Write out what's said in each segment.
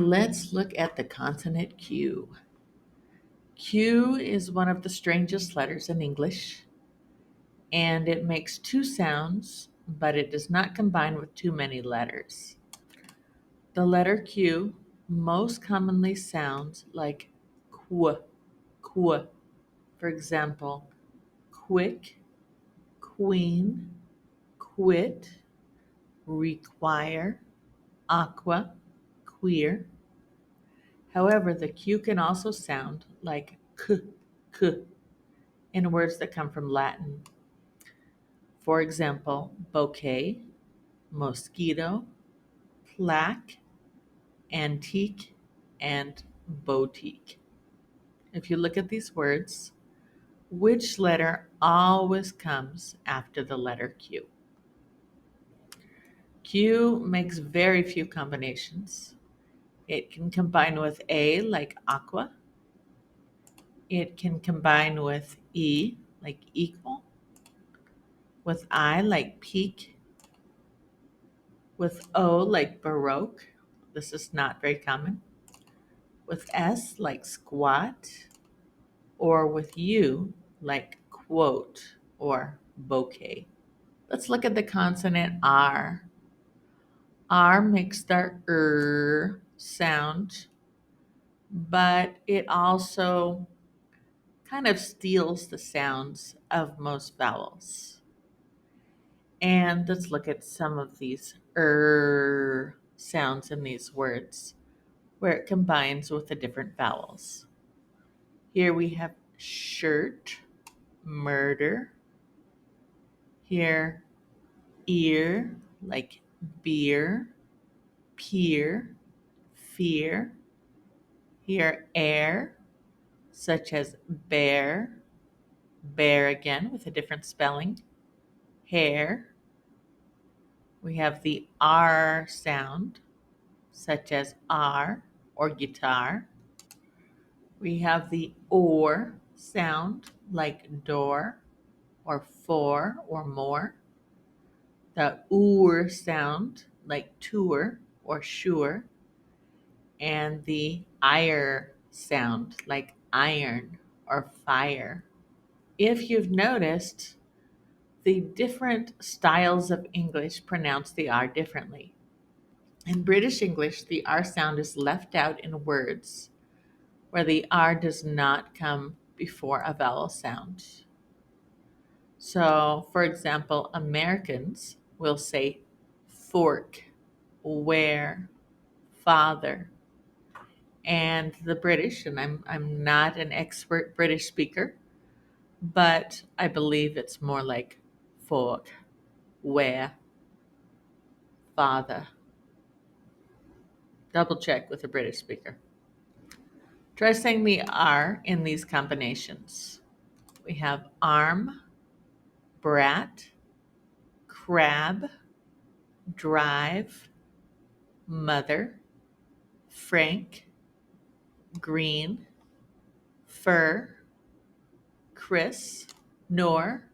Let's look at the consonant Q. Q is one of the strangest letters in English, and it makes two sounds, but it does not combine with too many letters. The letter Q most commonly sounds like qu, qu. For example, quick, queen, quit, require, aqua, queer. However, the Q can also sound like k in words that come from Latin. For example, bouquet, mosquito, plaque, antique, and boutique. If you look at these words, which letter always comes after the letter Q? Q makes very few combinations. It can combine with A, like aqua. It can combine with E, like equal. With I, like peak. With O, like baroque. This is not very common. With S, like squat. Or with U, like quote or bouquet. Let's look at the consonant R. R makes the sound, but it also kind of steals the sounds of most vowels. And let's look at some of these sounds in these words where it combines with the different vowels. Here we have shirt, murder. Here, ear, like beer, peer, fear. Here, air, such as bear, bear again with a different spelling, hair. We have the R sound, such as R or guitar. We have the or sound, like door or for or more. The sound, like tour or sure. And the ire sound, like iron or fire. If you've noticed, the different styles of English pronounce the R differently. In British English, the R sound is left out in words where the R does not come before a vowel sound. So, for example, Americans will say fork, where, father. And the British, and I'm not an expert British speaker, but I believe it's more like fork, where, father. Double check with a British speaker. Try saying the R in these combinations. We have arm, brat, crab, drive, mother, frank, green, fur, Chris, nor,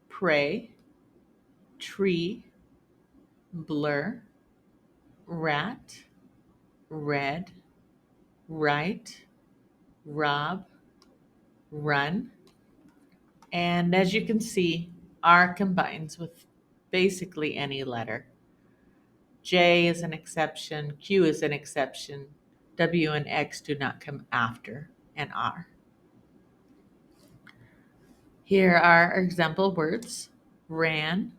pray, tree, blur, rat, red, right, rob, run. And as you can see, R combines with basically any letter. J is an exception, Q is an exception, W and X do not come after an R. Here are example words: ran,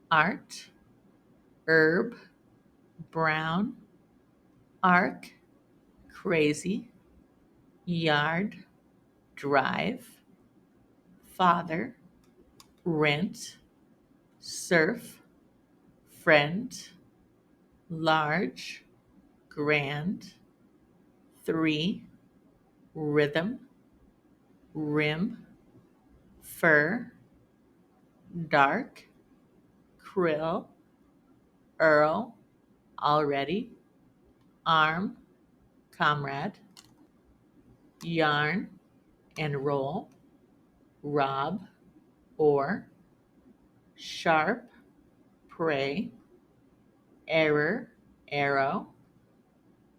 art, herb, brown, arc, crazy, yard, drive, father, rent, surf, friend, large, grand, three, rhythm, rim, fur, dark, krill, earl, already, arm, comrade, yarn, and roll, rob, or, sharp, prey, error, arrow,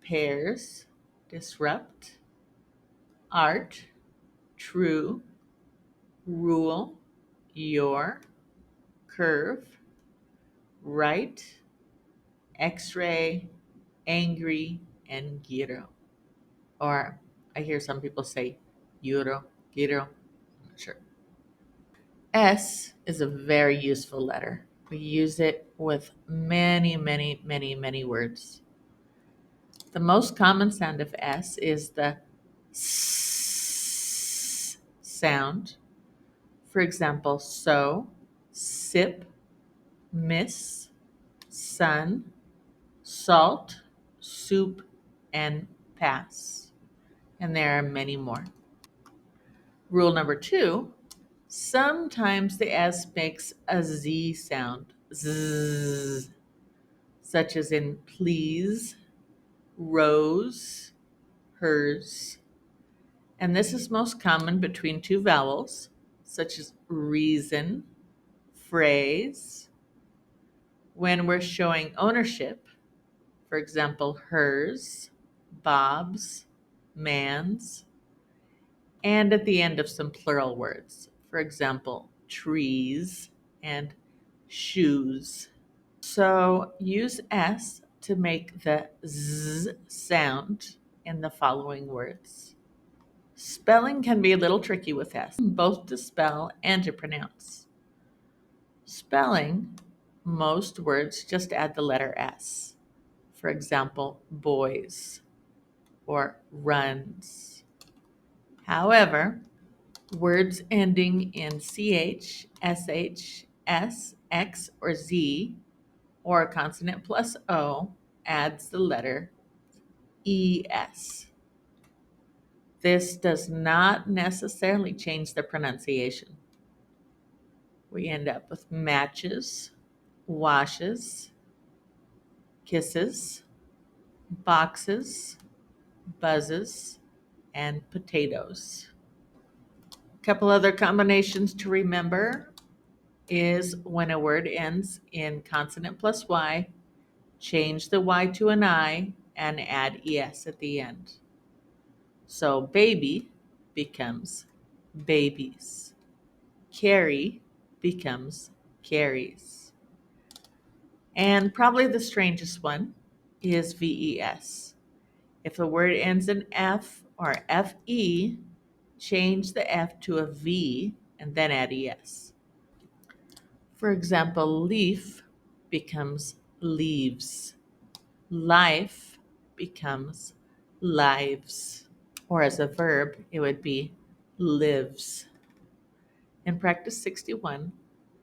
pairs, disrupt, art, true, rule, your, curve, right, x-ray, angry, and giro. Or I hear some people say euro, giro. I'm not sure. S is a very useful letter. We use it with many, many, many, many words. The most common sound of S is the S sound. For example, so, sip, miss, sun, salt, soup, and pass. And there are many more. Rule number 2, sometimes the S makes a Z sound, Z, such as in please, rose, hers. And this is most common between two vowels, such as reason, phrase. When we're showing ownership, for example, hers, Bob's, man's, and at the end of some plural words, for example, trees and shoes. So use S to make the Z sound in the following words. Spelling can be a little tricky with S, both to spell and to pronounce. Spelling, most words just add the letter S. For example, boys or runs. However, words ending in CH, SH, S, X, or Z, or a consonant plus O, adds the letter ES. This does not necessarily change the pronunciation. We end up with matches, washes, kisses, boxes, buzzes, and potatoes. A couple other combinations to remember is when a word ends in consonant plus Y, change the Y to an I and add ES at the end. So baby becomes babies. Carry becomes carries. And probably the strangest one is VES. If a word ends in F or FE, change the F to a V and then add ES. For example, leaf becomes leaves. Life becomes lives. Or as a verb, it would be lives. In practice 61,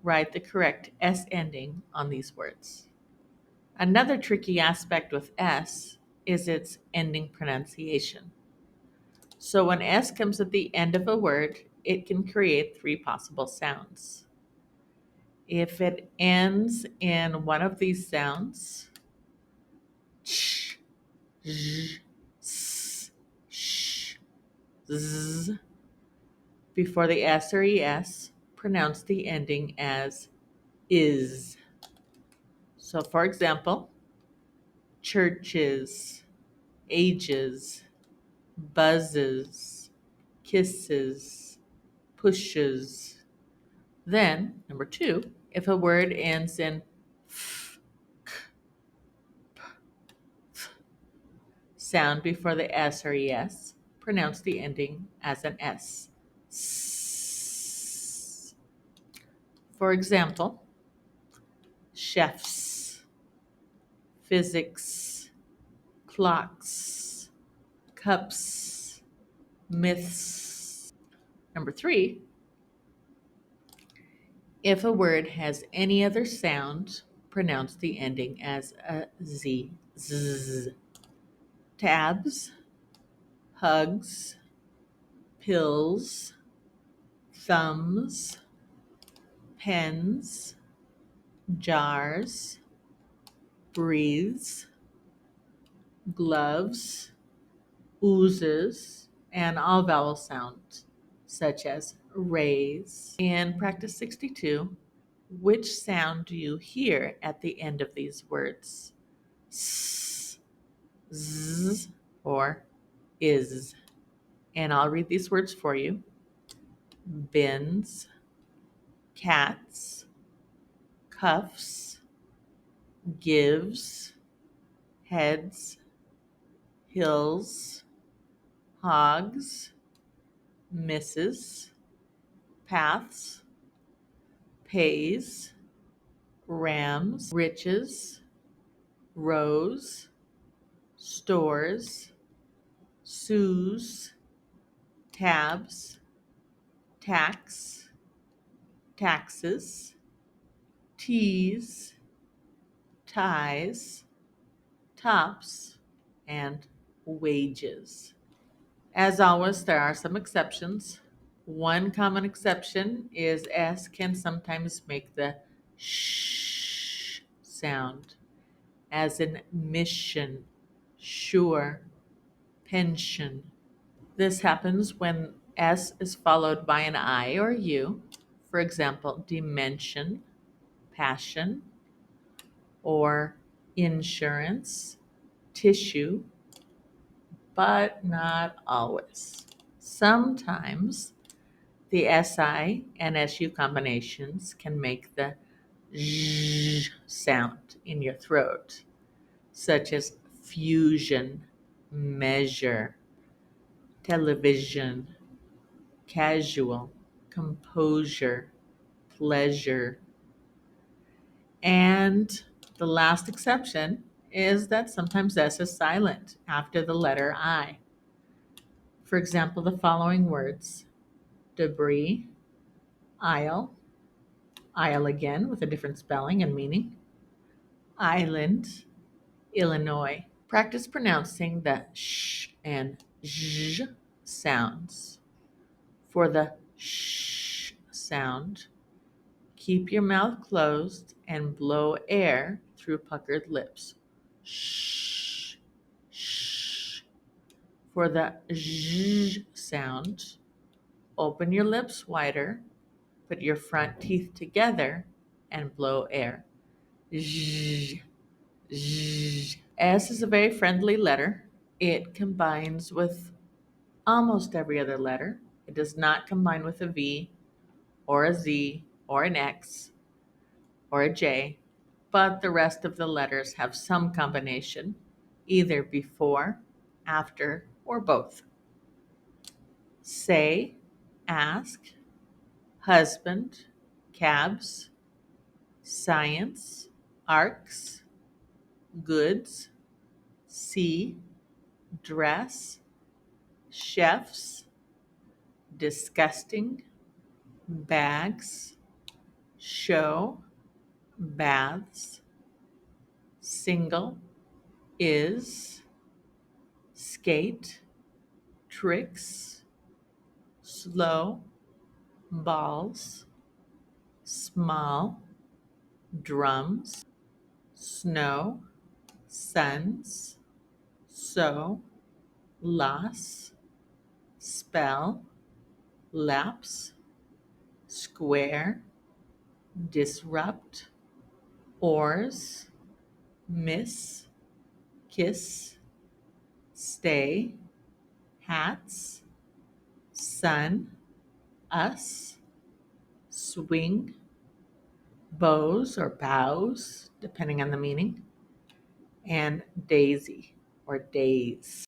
write the correct S ending on these words. Another tricky aspect with S is its ending pronunciation. So when S comes at the end of a word, it can create three possible sounds. If it ends in one of these sounds, ch, zh, s, sh, z, before the S or ES, pronounce the ending as is. So for example, churches, ages, buzzes, kisses, pushes. Then, number 2, if a word ends in f, k, p, f sound before the S or ES, pronounce the ending as an S. S. For example, chefs, physics, clocks, cups, myths. Number 3, if a word has any other sound, pronounce the ending as a Z. Z. Tabs, hugs, pills, thumbs, pens, jars, breathes, gloves, oozes, and all vowel sounds, such as raise. In practice 62, which sound do you hear at the end of these words? S, z, or is. And I'll read these words for you. Bins, cats, cuffs, gives, heads, hills, hogs, misses, paths, pays, rams, riches, rows, stores, sous, tabs, tax, taxes, teas, ties, tops, and wages. As always, there are some exceptions. One common exception is S can sometimes make the sh sound, as in mission, sure, pension. This happens when S is followed by an I or U, for example, dimension, passion, or insurance, tissue, but not always. Sometimes the SI and SU combinations can make the zh sound in your throat, such as fusion, measure, television, casual, composure, pleasure. And the last exception is that sometimes S is silent after the letter I. For example, the following words: debris, aisle, aisle again with a different spelling and meaning, island, Illinois. Practice pronouncing the sh and zh sounds. For the sh sound, keep your mouth closed and blow air through puckered lips. Shh, shh. For the zh sound, open your lips wider, put your front teeth together, and blow air. Zh, zh. S is a very friendly letter. It combines with almost every other letter. It does not combine with a V or a Z or an X or a J, but the rest of the letters have some combination, either before, after, or both. Say, ask, husband, cabs, science, arcs, goods, see, dress, chefs, disgusting, bags, show, baths, single, is, skate, tricks, slow, balls, small, drums, snow, sons, so, loss, spell, lapse, square, disrupt, oars, miss, kiss, stay, hats, sun, us, swing, bows or bows, depending on the meaning, and daisy or days.